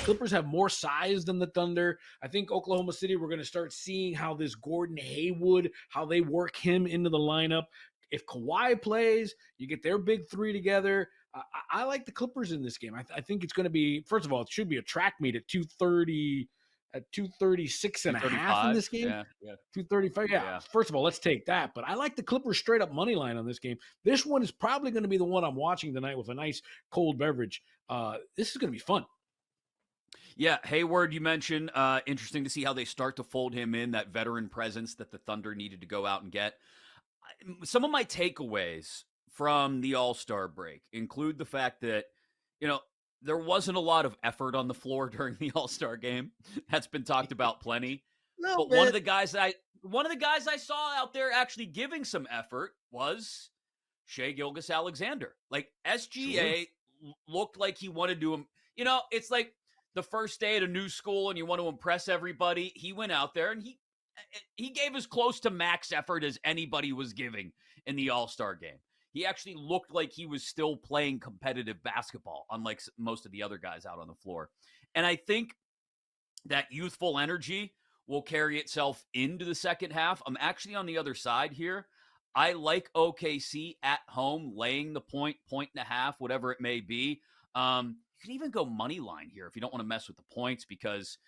Clippers have more size than the Thunder. I think Oklahoma City, we're going to start seeing how this Gordon Hayward, how they work him into the lineup. If Kawhi plays, you get their big three together. I like the Clippers in this game. I think it's going to be, first of all, it should be a track meet at 230, at 236 and a half in 235. this game. Yeah. 235. Yeah. First of all, let's take that. But I like the Clippers straight up money line on this game. This one is probably going to be the one I'm watching tonight with a nice cold beverage. This is going to be fun. Yeah, Hayward, you mentioned. Interesting to see how they start to fold him in, that veteran presence that the Thunder needed to go out and get. Some of my takeaways from the All-Star break include the fact that, there wasn't a lot of effort on the floor during the All-Star game. That's been talked about plenty. But one of the guys I saw out there actually giving some effort was Shai Gilgeous-Alexander. Like, SGA looked like he wanted to, it's like the first day at a new school and you want to impress everybody. He went out there and he gave as close to max effort as anybody was giving in the All-Star game. He actually looked like he was still playing competitive basketball, unlike most of the other guys out on the floor. And I think that youthful energy will carry itself into the second half. I'm actually on the other side here. I like OKC at home, laying the point and a half, whatever it may be. You can even go money line here if you don't want to mess with the points, because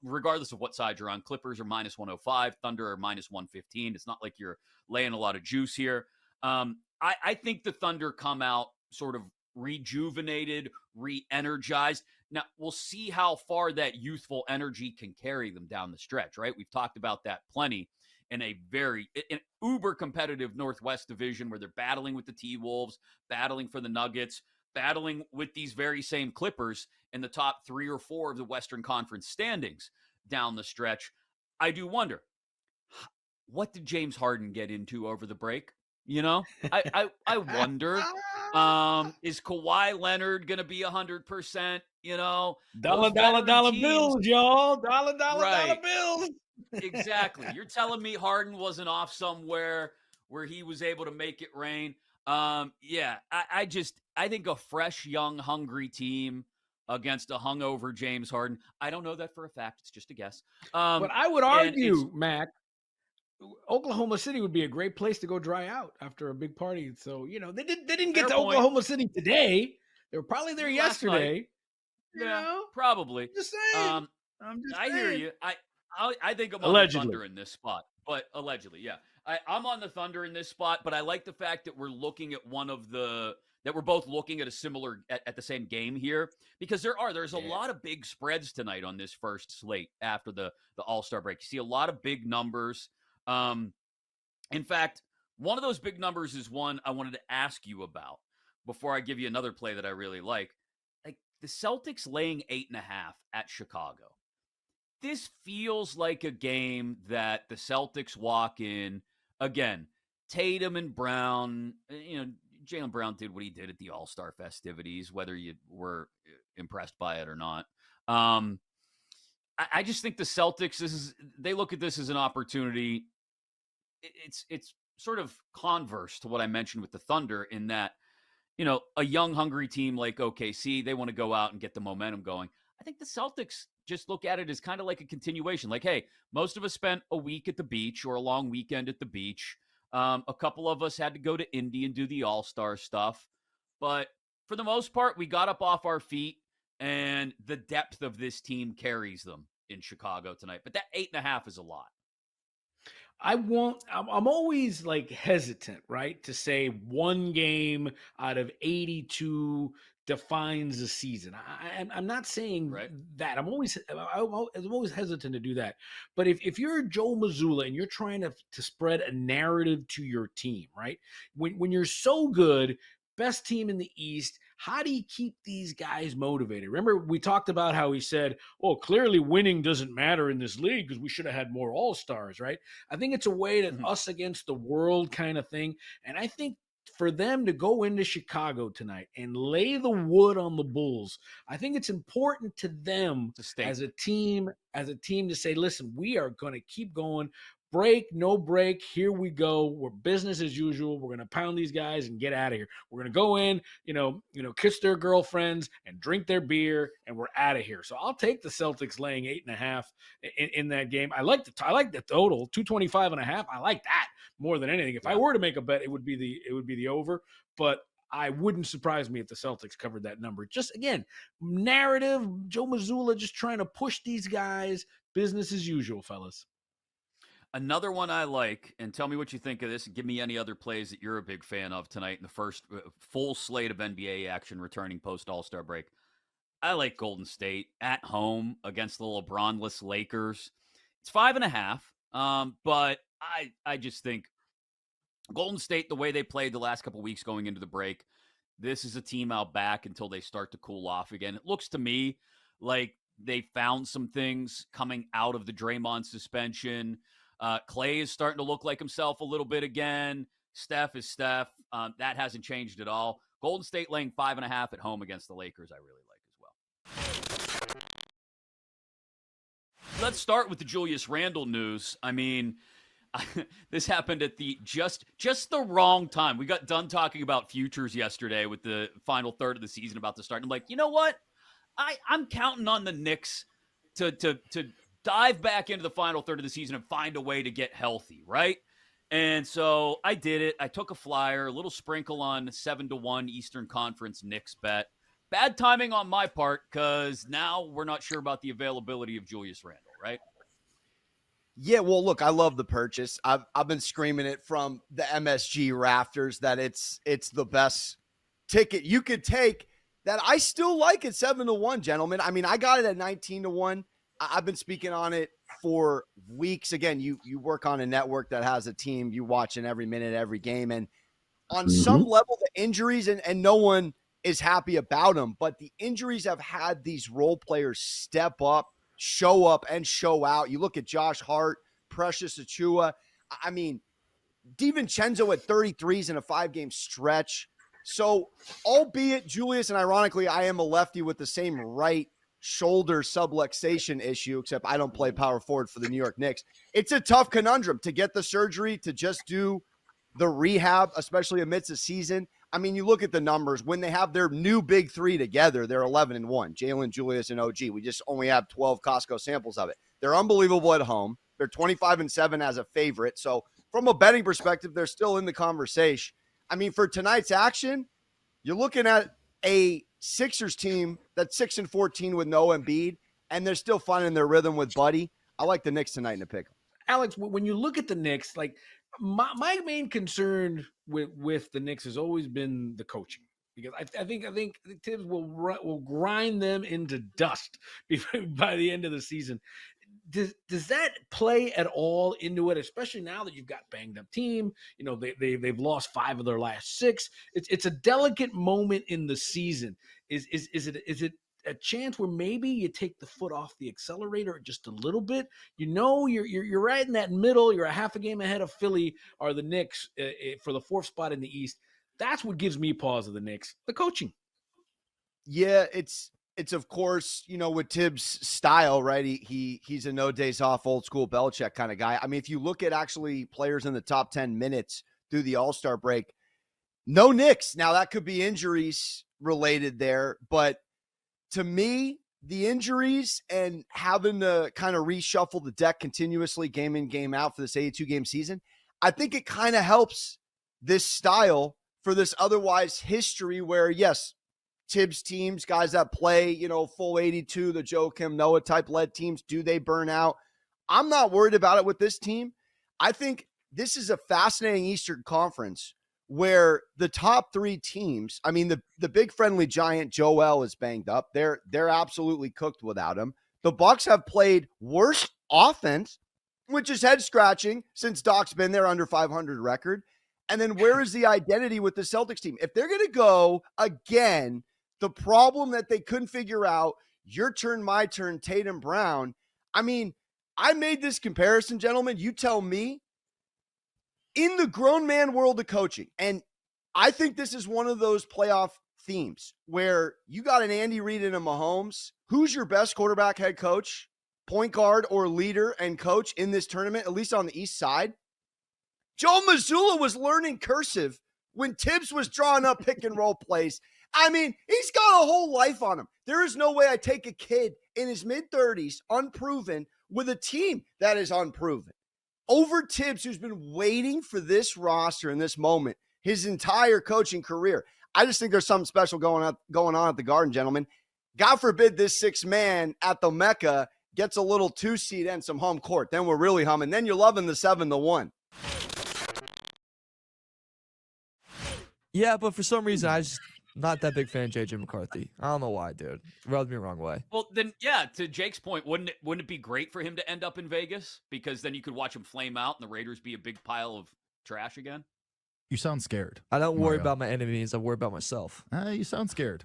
regardless of what side you're on, Clippers are minus 105, Thunder are minus 115. It's not like you're laying a lot of juice here. I think the Thunder come out sort of rejuvenated, re-energized. Now, we'll see how far that youthful energy can carry them down the stretch, right? We've talked about that plenty in an uber competitive Northwest division where they're battling with the T-Wolves, battling for the Nuggets, battling with these very same Clippers in the top 3 or 4 of the Western Conference standings down the stretch. I do wonder, what did James Harden get into over the break? I wonder, is Kawhi Leonard going to be 100%? Dollar bills, y'all. Dollar bills. Exactly. You're telling me Harden wasn't off somewhere where he was able to make it rain? I think a fresh, young, hungry team against a hungover James Harden. I don't know that for a fact. It's just a guess. But I would argue, Mac, Oklahoma City would be a great place to go dry out after a big party. So, they didn't get to Oklahoma City today. They were probably there yesterday. Probably. Just saying. I hear you. I think I'm on the Thunder in this spot, but allegedly, yeah. I'm on the Thunder in this spot, but I like the fact that we're looking at that we're both looking at a similar at the same game here, because there's a lot of big spreads tonight on this first slate after the All-Star break. You see a lot of big numbers. In fact, one of those big numbers is one I wanted to ask you about before I give you another play that I really like. Like the Celtics laying 8.5 at Chicago. This feels like a game that the Celtics walk in. Again, Tatum and Brown, Jaylen Brown did what he did at the All-Star festivities, whether you were impressed by it or not. I just think the Celtics, they look at this as an opportunity. It's sort of converse to what I mentioned with the Thunder in that, a young, hungry team like OKC, they want to go out and get the momentum going. I think the Celtics just look at it as kind of like a continuation. Like, hey, most of us spent a week at the beach or a long weekend at the beach. A couple of us had to go to Indy and do the All-Star stuff. But for the most part, we got up off our feet, and the depth of this team carries them in Chicago tonight. But that 8.5 is a lot. I'm always like hesitant, right, to say one game out of 82 defines the season. I'm not saying that. I'm always hesitant to do that. But if you're Joe Mazzulla and you're trying to spread a narrative to your team, right, when you're so good, best team in the East, how do you keep these guys motivated? Remember, we talked about how he said, oh, clearly winning doesn't matter in this league because we should have had more All-Stars, right? I think it's a way to us against the world kind of thing. And I think for them to go into Chicago tonight and lay the wood on the Bulls, I think it's important to them as a team to say, listen, we are going to keep going. break, no break. Here we go. We're business as usual. We're gonna pound these guys and get out of here. We're gonna go in, kiss their girlfriends and drink their beer, and we're out of here. So I'll take the Celtics laying 8.5 in that game. I like the total 225.5. I like that more than anything. If I Yeah. were to make a bet, it would be the over. But I wouldn't surprise me if the Celtics covered that number. Just again, narrative. Joe Mazzulla just trying to push these guys. Business as usual, fellas. Another one I like, and tell me what you think of this. And give me any other plays that you're a big fan of tonight in the first full slate of NBA action returning post All-Star break. I like Golden State at home against the LeBron-less Lakers. It's 5.5, but I just think Golden State, the way they played the last couple weeks going into the break, this is a team out back until they start to cool off again. It looks to me like they found some things coming out of the Draymond suspension. Clay is starting to look like himself a little bit again. Steph is Steph. That hasn't changed at all. Golden State laying 5.5 at home against the Lakers, I really like as well. Let's start with the Julius Randle news. I mean, this happened at the just the wrong time. We got done talking about futures yesterday with the final third of the season about to start. And I'm like, you know what? I'm counting on the Knicks to dive back into the final third of the season and find a way to get healthy, right? And so I did it. I took a flyer, a little sprinkle on 7-1 Eastern Conference Knicks bet. Bad timing on my part because now we're not sure about the availability of Julius Randle, right? Yeah, well, look, I love the purchase. I've been screaming it from the MSG rafters that it's the best ticket you could take. That I still like it 7-1, gentlemen. I mean, I got it at 19-1. I've been speaking on it for weeks. Again, you work on a network that has a team you watching every minute, every game, and on some level, the injuries and no one is happy about them. But the injuries have had these role players step up, show up, and show out. You look at Josh Hart, Precious Achua. I mean, DiVincenzo at 33s in a 5-game stretch. So, albeit Julius, and ironically, I am a lefty with the same right shoulder subluxation issue, except I don't play power forward for the New York Knicks. It's a tough conundrum to get the surgery, to just do the rehab, especially amidst the season. I mean, you look at the numbers. When they have their new big three together, they're 11-1. Jalen, Julius, and OG. We just only have 12 Costco samples of it. They're unbelievable at home. They're 25-7 as a favorite. So, from a betting perspective, they're still in the conversation. I mean, for tonight's action, you're looking at a Sixers team that's 6-14 with no Embiid, and they're still finding their rhythm with Buddy. I like the Knicks tonight in the pick. Alex, when you look at the Knicks, like my main concern with the Knicks has always been the coaching, because I think Tibbs will grind them into dust by the end of the season. Does that play at all into it, especially now that you've got banged up team? You know, they've lost 5 of their last 6. It's a delicate moment in the season. Is it a chance where maybe you take the foot off the accelerator just a little bit? You know, you're right in that middle. You're a half a game ahead of Philly or the Knicks for the 4th spot in the East. That's what gives me pause of the Knicks. The coaching. Yeah, it's of course, you know, with Tibbs' style, right? He's a no days off, old school Belichick kind of guy. I mean, if you look at actually players in the top 10 minutes through the All-Star break, no Knicks. Now that could be injuries related there, but to me, the injuries and having to kind of reshuffle the deck continuously, game in, game out for this 82-game season, I think it kind of helps this style for this otherwise history where, yes, Tibbs teams, guys that play, you know, full 82, the Joakim Noah type led teams, do they burn out? I'm not worried about it with this team. I think this is a fascinating Eastern Conference where the top 3 teams, I mean, the big friendly giant Joel is banged up. They're absolutely cooked without him. The Bucks have played worse offense, which is head scratching since Doc's been there, under 500 record. And then where is the identity with the Celtics team? If they're going to go again, the problem that they couldn't figure out, your turn, my turn, Tatum Brown. I mean, I made this comparison, gentlemen. You tell me, in the grown man world of coaching, and I think this is one of those playoff themes where you got an Andy Reid and a Mahomes. Who's your best quarterback head coach point guard or leader and coach in this tournament, at least on the East side. Joe Mazzulla was learning cursive when Tibbs was drawing up pick and roll plays. I mean, he's got a whole life on him. There is no way I take a kid in his mid-30s, unproven, with a team that is unproven, over Tibbs, who's been waiting for this roster in this moment his entire coaching career. I just think there's something special going on at the Garden, gentlemen. God forbid this sixth man at the Mecca gets a little 2-seed and some home court. Then we're really humming. Then you're loving the 7-1. Yeah, but for some reason, I just not that big fan of JJ McCarthy. I don't know why, dude. Rubbed me the wrong way. Well, then, yeah, to Jake's point, wouldn't it be great for him to end up in Vegas? Because then you could watch him flame out and the Raiders be a big pile of trash again? You sound scared. I don't worry about my enemies. I worry about myself. You sound scared.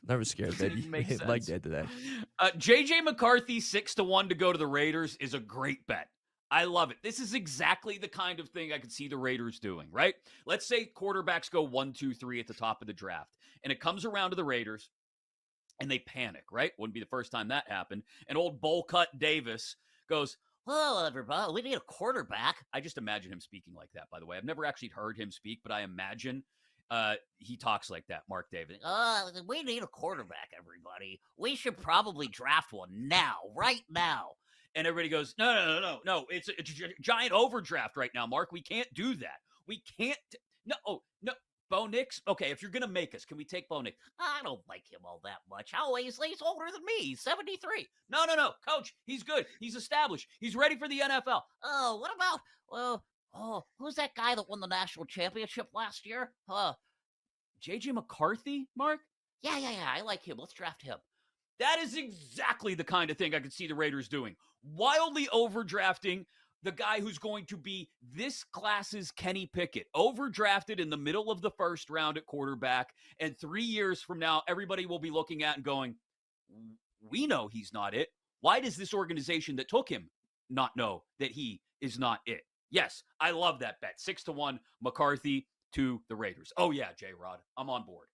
Never scared, baby. Leg day today. JJ McCarthy 6-1 to go to the Raiders is a great bet. I love it. This is exactly the kind of thing I could see the Raiders doing, right? Let's say quarterbacks go 1, 2, 3 at the top of the draft, and it comes around to the Raiders, and they panic, right? Wouldn't be the first time that happened. And old bowl cut Davis goes, "Well, everybody, we need a quarterback." I just imagine him speaking like that, by the way. I've never actually heard him speak, but I imagine he talks like that, Mark David. We need a quarterback, everybody. We should probably draft one now, right now. And everybody goes, no. It's a giant overdraft right now, Mark. We can't do that. We can't. No. Bo Nix? Okay, if you're going to make us, can we take Bo Nix? I don't like him all that much. He's older than me. He's 73. No. Coach, he's good. He's established. He's ready for the NFL. Oh, what about, who's that guy that won the national championship last year? JJ McCarthy, Mark? Yeah. I like him. Let's draft him. That is exactly the kind of thing I could see the Raiders doing. Wildly overdrafting the guy who's going to be this class's Kenny Pickett, overdrafted in the middle of the first round at quarterback, and 3 years from now, everybody will be looking at and going, we know he's not it. Why does this organization that took him not know that he is not it? Yes, I love that bet. 6-1 McCarthy to the Raiders. Oh, yeah, J-Rod, I'm on board.